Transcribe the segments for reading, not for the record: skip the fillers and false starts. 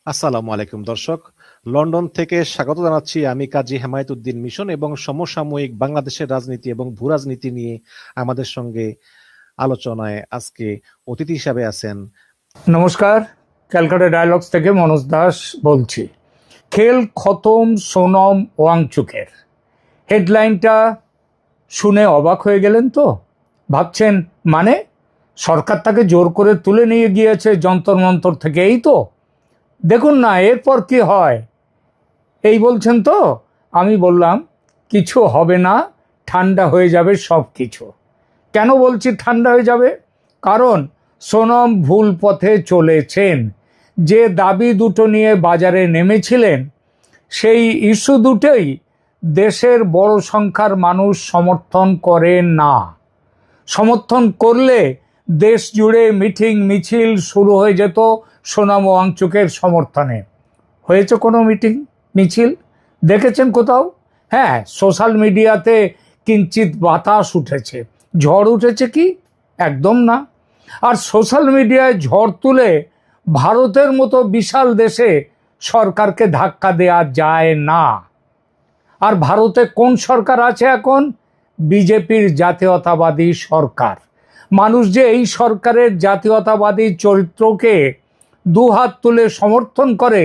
আসসালামু আলাইকুম দর্শক। লন্ডন থেকে স্বাগত জানাচ্ছি আমি কাজী হেমায়েতুদ্দিন মিশন এবং সমসাময়িক বাংলাদেশের রাজনীতি এবং ভূরাজনীতি নিয়ে আমাদের সঙ্গে আলোচনায় আজকে অতিথি হিসাবে আছেন। নমস্কার, ক্যালকাটা ডায়ালগস থেকে মনোজ দাস বলছি। খেল খতম সোনম ওয়াংচুকের হেডলাইনটা শুনে অবাক হয়ে গেলেন তো? ভাবছেন মানে সরকার তাকে জোর করে তুলে নিয়ে গিয়েছে যন্তর মন্তর থেকে, এই তো? দেখুন না এরপর কি হয়, এই বলছেন তো? আমি বললাম কিছু হবে না, ঠান্ডা হয়ে যাবে সব কিছু। কেন বলছি ঠান্ডা হয়ে যাবে? কারণ সোনম ভুল পথে চলেছেন। যে দাবি দুটো নিয়ে বাজারে নেমেছিলেন, সেই ইস্যু দুটোই দেশের বড় সংখ্যার মানুষ সমর্থন করে না। সমর্থন করলে দেশ জুড়ে মিটিং মিছিল শুরু হয়ে যেত সোনম ওয়াংচুকের সমর্থনে। হয়েছে কোনো মিটিং মিছিল দেখেছেন কোথাও? হ্যাঁ, সোশ্যাল মিডিয়াতে কিঞ্চিত বাতাস উঠেছে, ঝড় উঠেছে কি? একদম না। আর সোশ্যাল মিডিয়ায় ঝড় তুলে ভারতের মতো বিশাল দেশে সরকারকে ধাক্কা দেয়া যায় না। আর ভারতে কোন সরকার আছে এখন? বিজেপির জাতীয়তাবাদী সরকার। মানুষ যে এই সরকারের জাতীয়তাবাদী চরিত্রকে দুহাত তুলে সমর্থন করে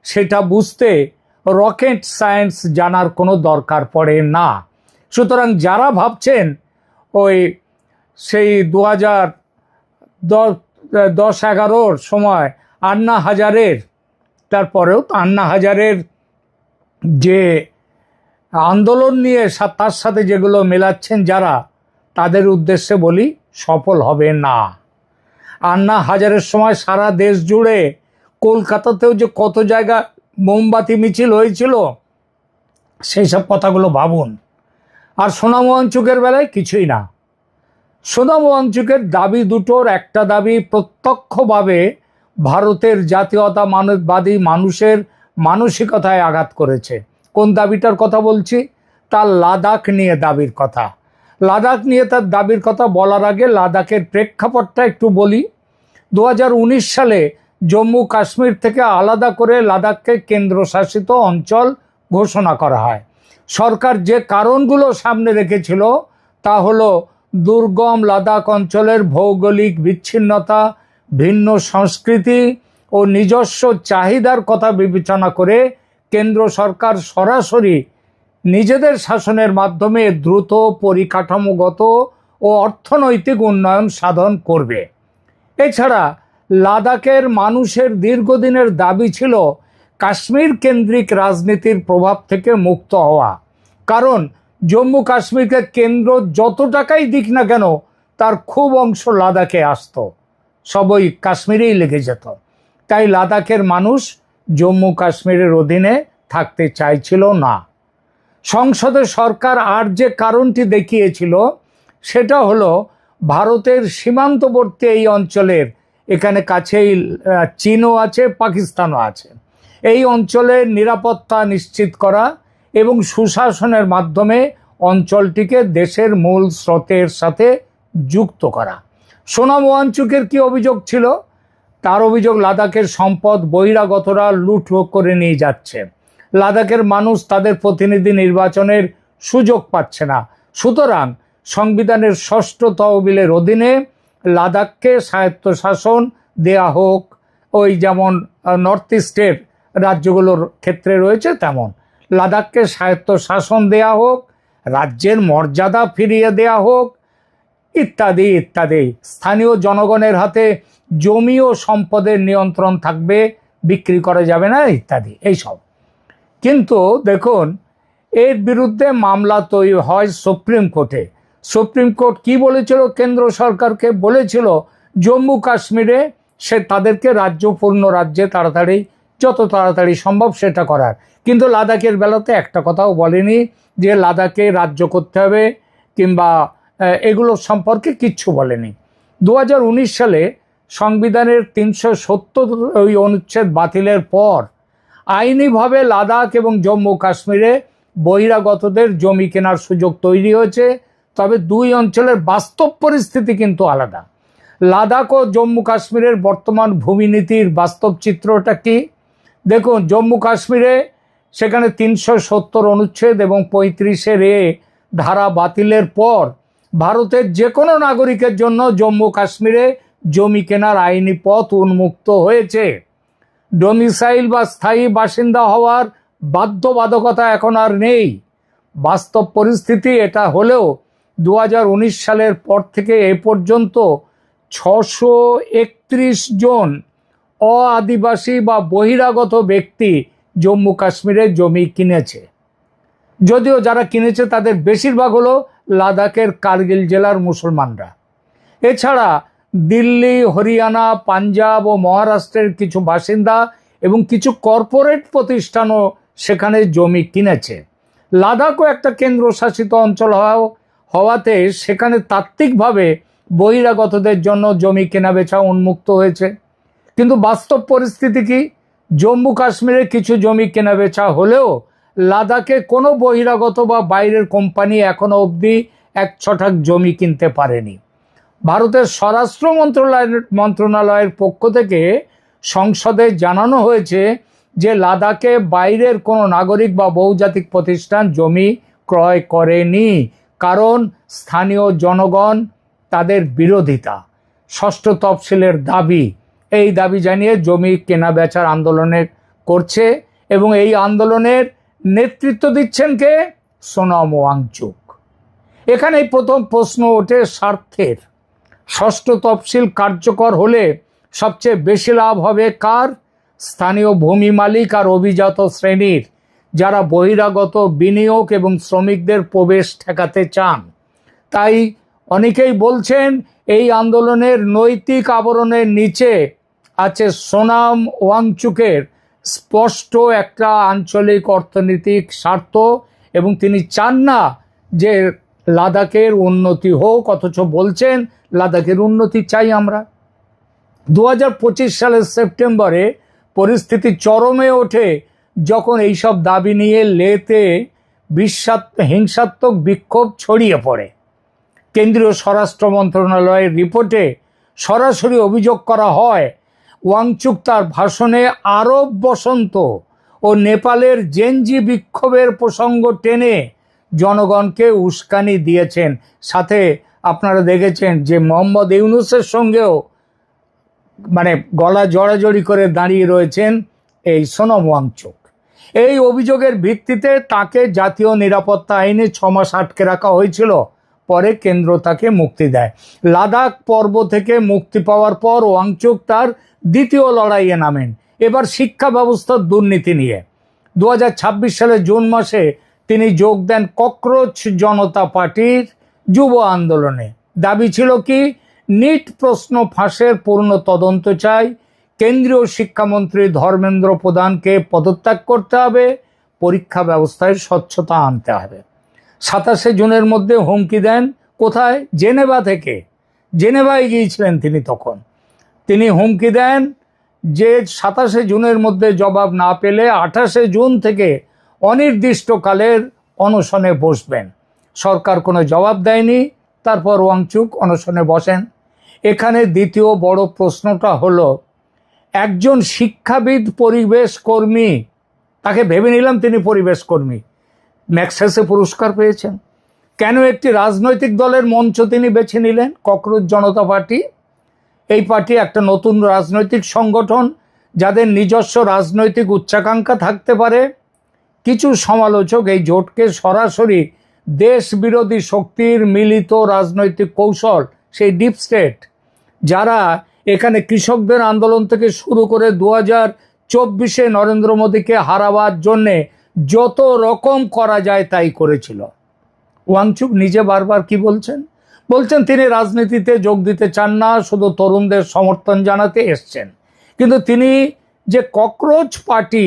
সেটা বুঝতে রকেট সায়েন্স জানার কোনো দরকার পড়ে না। সুতরাং যারা ভাবছেন ওই সেই 2010-11 সময় আন্না হাজারের, তারপরেও তো আন্না হাজারের যে আন্দোলন নিয়ে তার সাথে যেগুলো মেলাচ্ছেন যারা, তাদের উদ্দেশ্যে বলি সফল হবে না। আন্না হাজারের সময় সারা দেশ জুড়ে, কলকাতাতেও যে কত জায়গা মোমবাতি মিছিল হয়েছিল, সেই সব কথাগুলো ভাবুন। আর সোনম ওয়াংচুকের বেলায় কিছুই না। সোনম ওয়াংচুকের দাবি দুটোর একটা দাবি প্রত্যক্ষভাবে ভারতের জাতীয়তাবাদী মানুষের মানসিকতায় আঘাত করেছে। কোন দাবিটার কথা বলছি? তার লাদাখ নিয়ে দাবির কথা। লাদাখ নিয়ে তার দাবির কথা বলার আগে লাদাখের প্রেক্ষাপটটা একটু বলি। 2019 সালে জম্মু কাশ্মীর থেকে আলাদা করে লাদাখকে কেন্দ্রশাসিত অঞ্চল ঘোষণা করা হয়। সরকার যে কারণগুলো সামনে রেখেছিল তা হলো দুর্গম লাদাখ অঞ্চলের ভৌগোলিক বিচ্ছিন্নতা, ভিন্ন সংস্কৃতি ও নিজস্ব চাহিদার কথা বিবেচনা করে কেন্দ্র সরকার সরাসরি নিজেদের শাসনের মাধ্যমে দ্রুত পরিকাঠামোগত ও অর্থনৈতিক উন্নয়ন সাধন করবে। এছাড়া লাদাখের মানুষের দীর্ঘদিনের দাবি ছিল কাশ্মীর কেন্দ্রিক রাজনীতির প্রভাব থেকে মুক্ত হওয়া। কারণ জম্মু কাশ্মীরকে কেন্দ্র যত টাকাই দিক না কেন, তার খুব অংশ লাদাখে আসতো, সবই কাশ্মীরেই লেগে যেত। তাই লাদাখের মানুষ জম্মু কাশ্মীরের অধীনে থাকতে চাইছিল না। সংসদে সরকার আর যে কারণটি দেখিয়েছিল সেটা হলো ভারতের সীমান্তবর্তী এই অঞ্চলের, এখানে কাছেই চীনও আছে, পাকিস্তানও আছে, এই অঞ্চলের নিরাপত্তা নিশ্চিত করা এবং সুশাসনের মাধ্যমে অঞ্চলটিকে দেশের মূল স্রোতের সাথে যুক্ত করা। সোনম ওয়াংচুকের কি অভিযোগ ছিল? তার অভিযোগ লাদাখের সম্পদ বহিরাগতরা লুট করে নিয়ে যাচ্ছে। লাদাখের মানুষ তাদের প্রতিনিধি নির্বাচনের সুযোগ পাচ্ছে না। সুতরাং সংবিধানের 6ঠ তহবিলের অধীনে লাদাখকে স্বায়ত্তশাসন দেয়া হোক, ওই যেমন নর্থ ইস্টের রাজ্যগুলোর ক্ষেত্রে রয়েছে তেমন লাদাখকে স্বায়ত্তশাসন দেয়া হোক, রাজ্যের মর্যাদা ফিরিয়ে দেয়া হোক, ইত্যাদি ইত্যাদি। স্থানীয় জনগণের হাতে জমি ও সম্পদের নিয়ন্ত্রণ থাকবে, বিক্রি করা যাবে না, ইত্যাদি এইসব। কিন্তু দেখুন, এর বিরুদ্ধে মামলা তৈরি হয় সুপ্রিম কোর্টে। সুপ্রিম কোর্ট কি বলেছিল? কেন্দ্র সরকারকে বলেছিল জম্মু কাশ্মীরে সে তাদেরকে রাজ্য, পূর্ণ রাজ্যে তাড়াতাড়ি, যত তাড়াতাড়ি সম্ভব সেটা করার। কিন্তু লাদাখের বেলাতে একটা কথাও বলেনি যে লাদাখে রাজ্য করতে হবে কিংবা এগুলো সম্পর্কে কিচ্ছু বলেনি। 2019 সালে সংবিধানের 370 ওই অনুচ্ছেদ বাতিলের পর আইনিভাবে লাদাখ এবং জম্মু কাশ্মীরে বহিরাগতদের জমি কেনার সুযোগ তৈরি হয়েছে। তবে দুই অঞ্চলের বাস্তব পরিস্থিতি কিন্তু আলাদা। লাদাখ ও জম্মু কাশ্মীরের বর্তমান ভূমি নীতির বাস্তব চিত্রটা কি? দেখুন, জম্মু কাশ্মীরে সেখানে 370 অনুচ্ছেদ এবং 35 ধারা বাতিলের পর ভারতের যে কোনো নাগরিকের জন্য জম্মু কাশ্মীরে জমি কেনার আইনি পথ উন্মুক্ত হয়েছে। ডোমিসাইল বা স্থায়ী বাসিন্দা হওয়ার বাধ্যবাধকতা এখন আর নেই। বাস্তব পরিস্থিতি এটা হলেও 2019 সালের পর থেকে এ পর্যন্ত 631 জন অআদিবাসী বা বহিরাগত ব্যক্তি জম্মু কাশ্মীরে জমি কিনেছে। যদিও যারা কিনেছে তাদের বেশিরভাগ হলো লাদাখের কার্গিল জেলার মুসলমানরা। এছাড়া দিল্লি, হরিয়ানা, পাঞ্জাব ও মহারাষ্ট্রের কিছু বাসিন্দা এবং কিছু কর্পোরেট প্রতিষ্ঠানও সেখানে জমি কিনেছে। লাদাখও একটা কেন্দ্রশাসিত অঞ্চল হওয়াতে সেখানে তাত্ত্বিকভাবে বহিরাগতদের জন্য জমি কেনাবেচা উন্মুক্ত হয়েছে। কিন্তু বাস্তব পরিস্থিতি কি? জম্মু কাশ্মীরে কিছু জমি কেনাবেচা হলেও লাদাখে কোনো বহিরাগত বা বাইরের কোম্পানি এখনো অবধি 1 ছটাক জমি কিনতে পারেনি। ভারতের স্বরাষ্ট্র মন্ত্রণালয়ের পক্ষ থেকে সংসদে জানানো হয়েছে যে লাদাখে বাইরের কোনো নাগরিক বা বহুজাতিক প্রতিষ্ঠান জমি ক্রয় করেনি, কারণ স্থানীয় জনগণ তাদের বিরোধিতা। 6ষ্ঠ তফসিলের দাবি, এই দাবি জানিয়ে জমি কেনা বেচার আন্দোলনে করছে এবং এই আন্দোলনের নেতৃত্ব দিচ্ছেন কে? সোনাম ওয়াংচুক। এখানেই প্রথম প্রশ্ন ওঠে স্বার্থের। 6ষ্ঠ তফসিল কার্যকর হলে সবচেয়ে বেশি লাভ হবে কার? স্থানীয় ভূমি মালিক আর অভিজাত শ্রেণীর, যারা বহিরাগত বিনিয়োগ এবং শ্রমিকদের প্রবেশ ঠেকাতে চান। তাই অনেকেই বলছেন এই আন্দোলনের নৈতিক আবরণের নিচে আছে সোনাম ওয়াংচুকের স্পষ্ট একটা আঞ্চলিক অর্থনৈতিক স্বার্থ, এবং তিনি চান না যে লাদাখের উন্নতি হোক, অথচ বলছেন লাদাখের উন্নতি চাই আমরা। 2025 সালের সেপ্টেম্বরে পরিস্থিতি চরমে ওঠে যখন এইসব দাবি নিয়ে লেতে হিংসাত্মক বিক্ষোভ ছড়িয়ে পড়ে। কেন্দ্রীয় স্বরাষ্ট্র মন্ত্রণালয়ের রিপোর্টে সরাসরি অভিযোগ করা হয় ওয়াংচুক তার ভাষণে আরব বসন্ত ও নেপালের জেনজি বিক্ষোভের প্রসঙ্গ টেনে জনগণকে উস্কানি দিয়েছেন। সাথে আপনারা দেখেছেন যে মোহাম্মদ ইউনূসের সঙ্গেও গলা জড়াজড়ি করে দাঁড়িয়ে রয়েছেন এই সোনাম ওয়াংচুক। এই অভিযোগের ভিত্তিতে তাকে জাতীয় নিরাপত্তা আইনে 6 মাস আটকে রাখা হয়েছিল। পরে কেন্দ্র তাকে মুক্তি দেয়। লাদাখ পর্ব থেকে মুক্তি পাওয়ার পর ওয়াংচুক তার দ্বিতীয় লড়াইয়ে নামেন, এবার শিক্ষা ব্যবস্থার দুর্নীতি নিয়ে। 2026 সালের জুন মাসে তিনি যোগ দেন ককরোচ জনতা পার্টির যুব আন্দোলনে। দাবি ছিল কি? নিট প্রশ্ন ফাঁসের পূর্ণ তদন্ত চাই, কেন্দ্রীয় শিক্ষামন্ত্রী ধর্মেন্দ্র প্রধানকে পদত্যাগ করতে হবে, পরীক্ষা ব্যবস্থায় স্বচ্ছতা আনতে হবে। 27 জুনের মধ্যে হুমকি দেন, কোথায়? জেনেভা থেকে। জেনেভায় গিয়েছিলেন তিনি তখন। তিনি হুমকি দেন যে 27 জুনের মধ্যে জবাব না পেলে 28 জুন থেকে অনির্দিষ্টকালের অনশনে বসবেন। সরকার কোনো জবাব দেয়নি। তারপর ওয়াংচুক অনশনে বসেন। এখানে দ্বিতীয় বড় প্রশ্নটা হলো, একজন শিক্ষাবিদ পরিবেশ কর্মী, তাকে ভেবে নিলাম তিনি পরিবেশ কর্মী, ম্যাগসেসে পুরস্কার পেয়েছেন, কেন একটি রাজনৈতিক দলের মঞ্চ তিনি বেছে নিলেন? ককরোচ জনতা পার্টি। এই পার্টি একটা নতুন রাজনৈতিক সংগঠন যাদের নিজস্ব রাজনৈতিক উচ্চাকাঙ্ক্ষা থাকতে পারে। কিছু সমালোচক এই জোটকে সরাসরি দেশ বিরোধী শক্তির মিলিত রাজনৈতিক কৌশল, সেই ডিপ স্টেট, যারা এখানে কৃষকদের আন্দোলন থেকে শুরু করে 2024-এ নরেন্দ্র মোদীকে হারাবার জন্যে যত রকম করা যায় তাই করেছিল। ওয়াংচুক নিজে বারবার কি বলছেন? তিনি রাজনীতিতে যোগ দিতে চান না, শুধু তরুণদের সমর্থন জানাতে এসছেন। কিন্তু তিনি যে ককরোচ পার্টি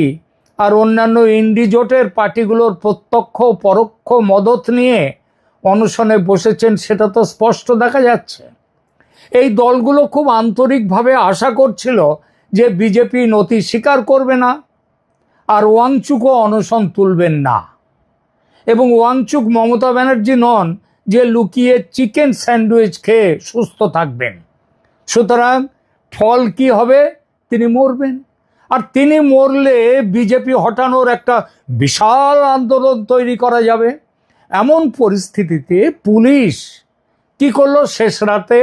আর অন্যান্য ইন্ডি জোটের পার্টিগুলোর প্রত্যক্ষ পরোক্ষ মদত নিয়ে অনশনে বসেছেন সেটা তো স্পষ্ট দেখা যাচ্ছে। এই দলগুলো খুব আন্তরিকভাবে আশা করছিল যে বিজেপি নতি স্বীকার করবে না আর ওয়াংচুকও অনশন তুলবেন না। এবং ওয়াংচুক মমতা ব্যানার্জি নন যে লুকিয়ে চিকেন স্যান্ডউইচ খেয়ে সুস্থ থাকবেন। সুতরাং ফল কি হবে? তিনি মরবেন। আর তিনি মরলে বিজেপি হটানোর একটা বিশাল আন্দোলন তৈরি করা যাবে। এমন পরিস্থিতিতে পুলিশ কি করলো, শেষ রাতে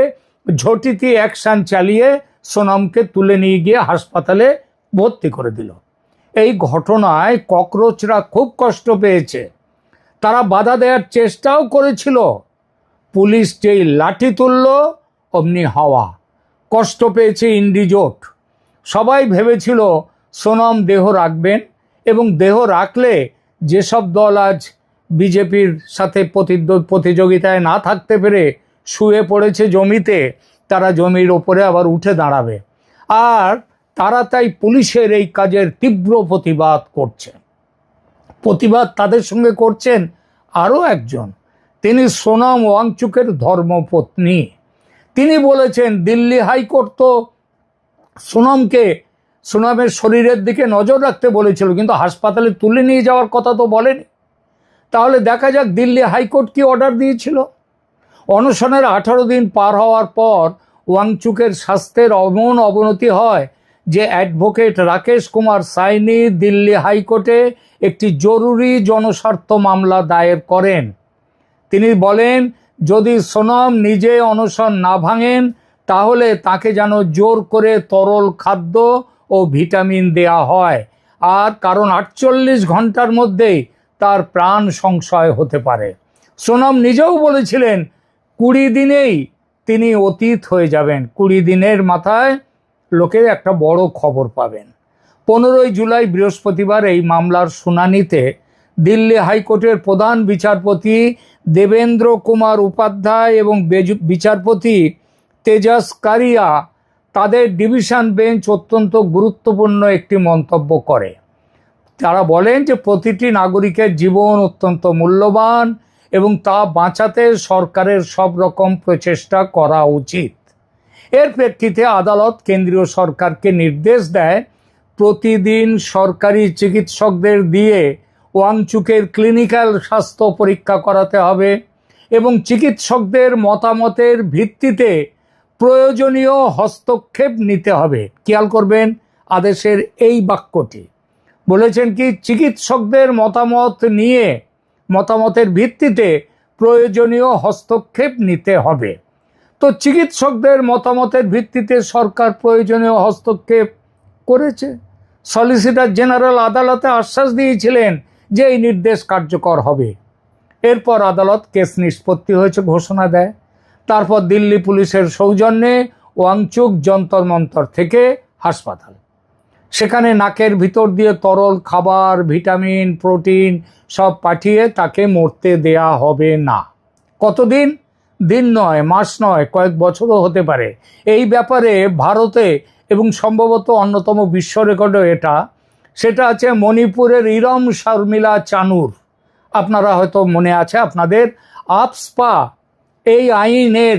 ঝটিতি অ্যাকশন চালিয়ে সোনমকে তুলে নিয়ে গিয়ে হাসপাতালে ভর্তি করে দিল। এই ঘটনায় ককরোচরা খুব কষ্ট পেয়েছে, তারা বাধা দেওয়ার চেষ্টাও করেছিল। পুলিশ যেই লাঠি তুলল অমনি হাওয়া, কষ্ট পেয়েছে ইন্ডিজোট। সবাই ভেবেছিল সোনম দেহ রাখবেন, এবং দেহ রাখলে যেসব দল আজ বিজেপির সাথে প্রতিযোগিতায় না থাকতে পেরে শুয়ে পড়েছে জমিতে, তারা জমির ওপরে আবার উঠে দাঁড়াবে। আর তারা তাই পুলিশের এই কাজের তীব্র প্রতিবাদ করছে। প্রতিবাদ তাদের সঙ্গে করছেন আরও একজন, তিনি সোনম ওয়াংচুকের ধর্মপত্নী। তিনি বলেছেন দিল্লি হাইকোর্ট তো সোনমের শরীরের দিকে নজর রাখতে বলেছিল, কিন্তু হাসপাতালে তুলে নিয়ে যাওয়ার কথা তো বলেনি। তাহলে দেখা যাক দিল্লি হাইকোর্ট কি অর্ডার দিয়েছিল। অনশনের 18 দিন পার হওয়ার পর ওয়াংচুকের স্বাস্থ্যের এমন অবনতি হয় যে অ্যাডভোকেট রাকেশ কুমার সাইনি দিল্লি হাইকোর্টে একটি জরুরি জনস্বার্থ মামলা দায়ের করেন। তিনি বলেন, যদি সোনম নিজে অনশন না ভাঙেন তাহলে তাকে যেন জোর করে তরল খাদ্য ও ভিটামিন দেয়া হয়, আর কারণ 48 ঘন্টার মধ্যেই তার প্রাণ সংশয় হতে পারে। সোনম নিজেও বলেছিলেন 20 দিনেই তিনি অতীত হয়ে যাবেন, 20 দিনের মাথায় লোকে একটা বড় খবর পাবেন। 15 জুলাই বৃহস্পতিবার এই মামলার শুনানিতে দিল্লি হাইকোর্টের প্রধান বিচারপতি দেবেন্দ্র কুমার উপাধ্যায় এবং বিচারপতি তেজাস কারিয়া তাদের ডিভিশন বেঞ্চ অত্যন্ত গুরুত্বপূর্ণ একটি মন্তব্য করে। তারা বলেন যে প্রতিটি নাগরিকের জীবন অত্যন্ত মূল্যবান এবং তা বাঁচাতে সরকারের সব রকম প্রচেষ্টা করা উচিত। এর প্রেক্ষিতে আদালত কেন্দ্রীয় সরকারকে নির্দেশ দেয় প্রতিদিন সরকারি চিকিৎসকদের দিয়ে ওয়াংচুকের ক্লিনিক্যাল স্বাস্থ্য পরীক্ষা করাতে হবে এবং চিকিৎসকদের মতামতের ভিত্তিতে প্রয়োজনীয় হস্তক্ষেপ নিতে হবে। খেয়াল করবেন আদেশের এই বাক্যটি, বলেছেন কি চিকিৎসকদের মতামতের ভিত্তিতে প্রয়োজনীয় হস্তক্ষেপ নিতে হবে। তো চিকিৎসকদের মতামতের ভিত্তিতে সরকার প্রয়োজনীয় হস্তক্ষেপ করেছে। সলিসিটর জেনারেল আদালতে আশ্বাস দিয়েছিলেন যে এই নির্দেশ কার্যকর হবে। এরপর আদালত কেস নিষ্পত্তি হয়েছে ঘোষণা দেয়। তারপর দিল্লি পুলিশের সৌজন্যে ওয়াংচুক যন্তর মন্তর থেকে হাসপাতাল, সেখানে নাকের ভিতর দিয়ে তরল খাবার, ভিটামিন, প্রোটিন সব পাঠিয়ে তাকে মরতে দেয়া হবে না। কতদিন? দিন নয়, মাস নয়, কয়েক বছরও হতে পারে। এই ব্যাপারে ভারতে এবং সম্ভবত অন্যতম বিশ্ব রেকর্ডও সেটা আছে মণিপুরের ইরম শর্মিলা চানুর। আপনারা হয়তো মনে আছে আপনাদের, আপসপা এই আইনের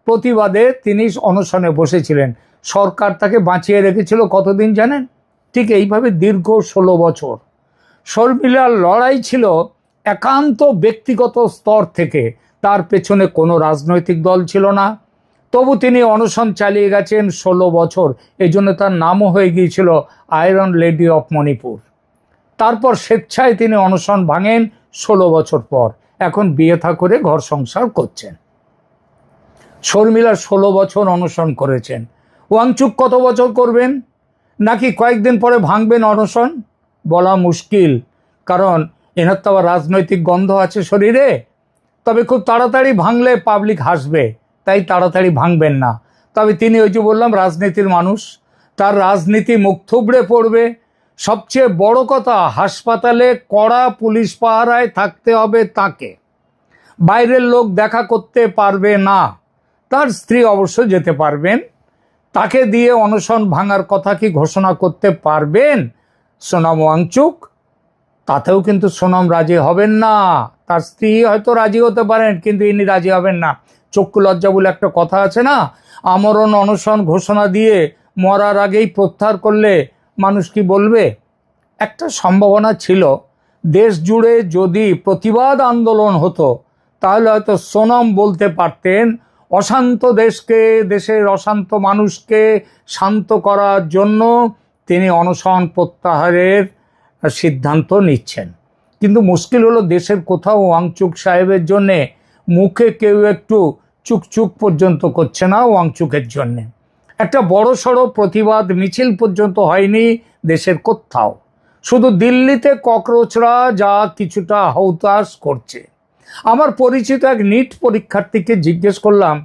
প্রতিবাদে তিনি অনশনে বসেছিলেন। সরকার তাকে বাঁচিয়ে রেখেছিল কতদিন জানেন? ঠিক এইভাবে দীর্ঘ 16 বছর। শর্মিলার লড়াই ছিল একান্ত ব্যক্তিগত স্তর থেকে, তার পেছনে কোনো রাজনৈতিক দল ছিল না। তবু তিনি অনশন চালিয়ে গেছেন 16 বছর। এই জন্য তার নামও হয়ে গিয়েছিল আয়রন লেডি অফ মণিপুর। তারপর স্বেচ্ছায় তিনি অনশন ভাঙেন 16 বছর পর। এখন বিয়ে থা করে ঘর সংসার করছেন। শর্মিলা 16 বছর অনশন করেছেন। ওয়াংচুক কত বছর করবেন, নাকি কয়েকদিন পরে ভাঙবেন অনশন, বলা মুশকিল, কারণ এনার তো আবার রাজনৈতিক গন্ধ আছে শরীরে। তবে খুব তাড়াতাড়ি ভাঙলে পাবলিক হাসবে, তাই তাড়াতাড়ি ভাঙবেন না। তবে তিনি ওই যে বললাম রাজনীতির মানুষ, তার রাজনীতি মুখ থুবড়ে পড়বে। সবচেয়ে বড় কথা, হাসপাতালে কড়া পুলিশ পাহারায় থাকতে হবে তাকে, বাইরের লোক দেখা করতে পারবে না। তার স্ত্রী অবশ্য যেতে পারবেন। তাকে দিয়ে অনশন ভাঙার কথা কি ঘোষণা করতে পারবেন সোনম ওয়াংচুক? তাতেও কিন্তু সোনম রাজি হবেন না। তার স্ত্রী হয়তো রাজি হতে পারেন, কিন্তু ইনি রাজি হবেন না। চক্ষু লজ্জা বলে একটা কথা আছে না, আমরণ অনশন ঘোষণা দিয়ে মরার আগেই প্রত্যাহার করলে মানুষ কি বলবে? একটা সম্ভাবনা ছিল, দেশ জুড়ে যদি প্রতিবাদ আন্দোলন হতো তাহলে হয়তো সোনম বলতে পারতেন অশান্ত দেশের অশান্ত মানুষকে শান্ত করার জন্য তিনি অনশন প্রত্যাহারের সিদ্ধান্ত নিচ্ছেন। কিন্তু মুশকিল হলো দেশের কোথাও ওয়াংচুক সাহেবের জন্যে মুখে কেউ একটু চুকচুক পর্যন্ত করছে না ওয়াংচুকের জন্যে। একটা বড় সড়ো প্রতিবাদ মিছিল পর্যন্ত হয়নি দেশের কোথাও, শুধু দিল্লিতে ককরোচরা যা কিছুটা হাউতাস করছে। আমার পরিচিত এক নিট পরীক্ষার্থীকে জিজ্ঞেস করলাম,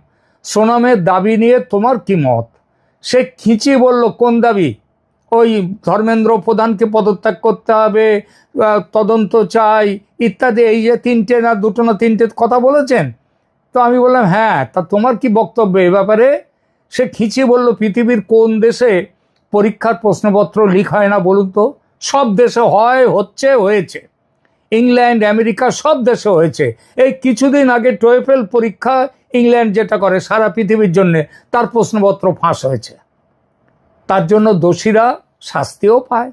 সোনামের দাবি নিয়ে তোমার কি মত? সে খিঁচি বলল, কোন দাবি? ওই ধর্মেন্দ্র প্রধানকে পদত্যাগ করতে হবে, তদন্ত চাই ইত্যাদি, এই যে তিনটে না দুটো না তিনটে কথা বলেছেন। তো আমি বললাম, হ্যাঁ, তা তোমার কি বক্তব্য এ ব্যাপারে? সে খিঁচি বলল, পৃথিবীর কোন দেশে পরীক্ষার প্রশ্নপত্র লিক হয় না বলুন তো? সব দেশে হয়, হচ্ছে, হয়েছে। ইংল্যান্ড, আমেরিকা সব দেশে হয়েছে। এই কিছুদিন আগে টোয়েফেল পরীক্ষা ইংল্যান্ড যেটা করে সারা পৃথিবীর জন্য, তার প্রশ্নপত্র ফাঁস হয়েছে। তার জন্য দোষীরা শাস্তিও পায়।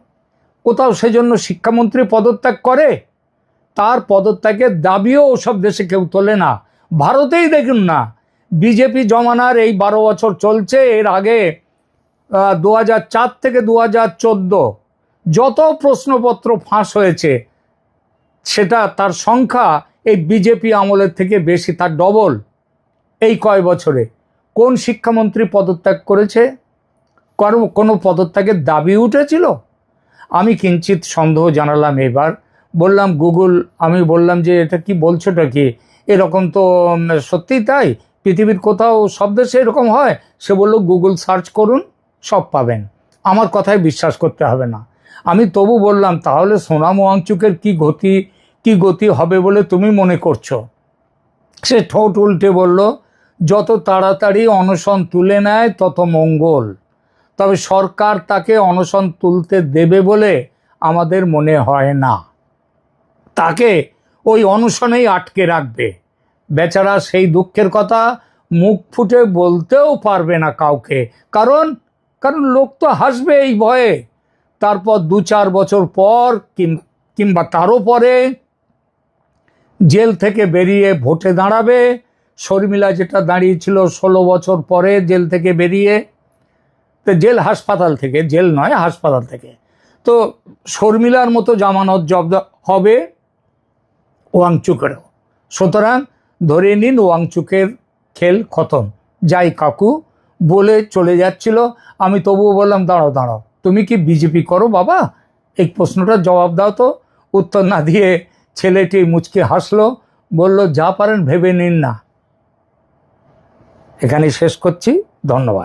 কোথাও সেজন্য শিক্ষামন্ত্রী পদত্যাগ করে, তার পদত্যাগের দাবিও ওসব দেশে কেউ তোলে না। ভারতেই দেখুন না, বিজেপি জমানার এই 12 বছর চলছে, এর আগে 2004 থেকে 2014 যত প্রশ্নপত্র ফাঁস হয়েছে সেটা তার সংখ্যা এই বিজেপি আমলের থেকে বেশি, তার ডবল। এই কয় বছরে কোন শিক্ষামন্ত্রী পদত্যাগ করেছে? কোনো পদত্যাগের দাবি উঠেছিল? আমি কিঞ্চিত সন্দেহ জানালাম এবার। বললাম গুগল, আমি বললাম যে এটা কি বলছোটা কি, এরকম তো সত্যিই তাই, পৃথিবীর কোথাও সব দেশে এরকম হয়? সে বলল, গুগল সার্চ করুন, সব পাবেন। আমার কথায় বিশ্বাস করতে হবে না। আমি তবু বললাম, তাহলে সোনাম ওয়াংচুকের কি গতি হবে বলে তুমি মনে করছো? সে ঠোঁট উল্টে বলল, যত তাড়াতাড়ি অনশন তুলে নেয় তত মঙ্গল। তবে সরকার তাকে অনশন তুলতে দেবে বলে আমাদের মনে হয় না। তাকে ওই অনশনেই আটকে রাখবে। বেচারা সেই দুঃখের কথা মুখ ফুটে বলতেও পারবে না কাউকে, কারণ লোক তো হাসবে এই ভয়ে। তারপর 2-4 বছর পর কিংবা তারও পরে জেল থেকে বেরিয়ে ভোটে দাঁড়াবে। শর্মিলা যেটা দাঁড়িয়েছিল 16 বছর পরে জেল থেকে বেরিয়ে, তো হাসপাতাল থেকে। তো শর্মিলার মতো জামানত জব্দ হবে ওয়াংচুকেরও। সুতরাং ধরে নিন ওয়াংচুকের খেল খতম। যাই কাকু বলে চলে যাচ্ছিল। আমি তবুও বললাম, দাঁড়াও, তুমি কি বিজেপি করো বাবা? এই প্রশ্নটার জবাব দাও তো। উত্তর না দিয়ে ছেলেটি মুচকি হাসলো, বলল, যা পারেন ভেবে নিন না। এখানে শেষ করছি, ধন্যবাদ।